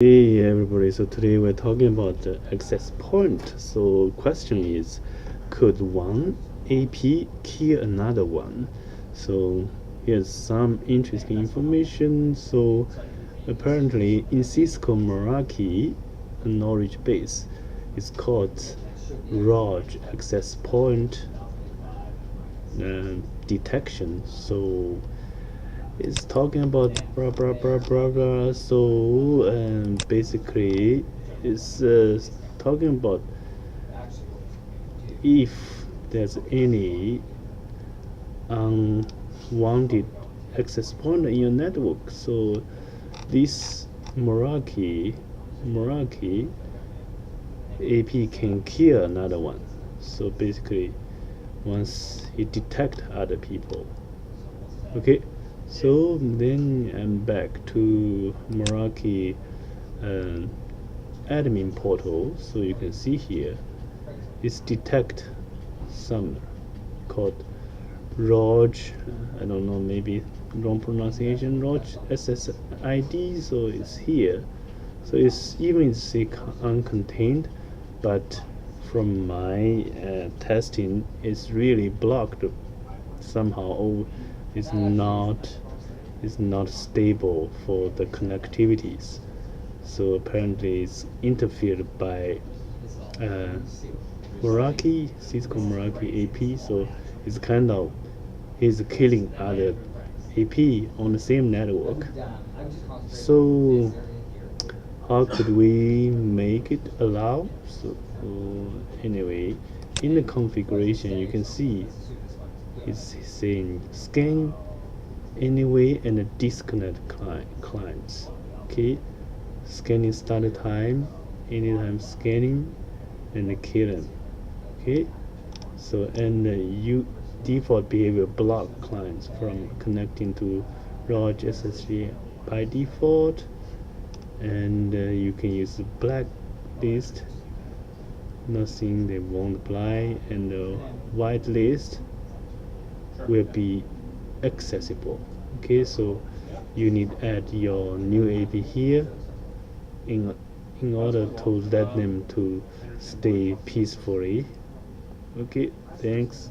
Hey everybody, so today we're talking about the access point. So question is, could one AP kill another one? So here's some interesting information. So apparently in Cisco Meraki, a knowledge base is called ROG access point detection. So it's talking about blah blah blah blah blah. So basically, it's talking about if there's any unwanted access point in your network. So this Meraki AP can kill another one. So basically, once it detect other people. Okay, so then I'm back to Meraki admin portal. So you can see here it's detect some called ROG, I don't know, maybe wrong pronunciation, ROG SSID. So it's here. So it's even say uncontained, but from my testing, it's really blocked somehow. Or it's not stable for the connectivities. So apparently it's interfered by Cisco Meraki AP. So it's kind of is killing other AP on the same network. So how could we make it allow? So anyway, in the configuration you can see it's saying scan anyway and disconnect clients. Okay, scanning start time, anytime scanning, and kill them. Okay, so and you default behavior block clients from connecting to ROG SSH by default, and you can use the blacklist, nothing they won't apply, and the whitelist will be accessible. Okay, so you need add your new AP here in order to let them to stay peacefully. Okay, thanks.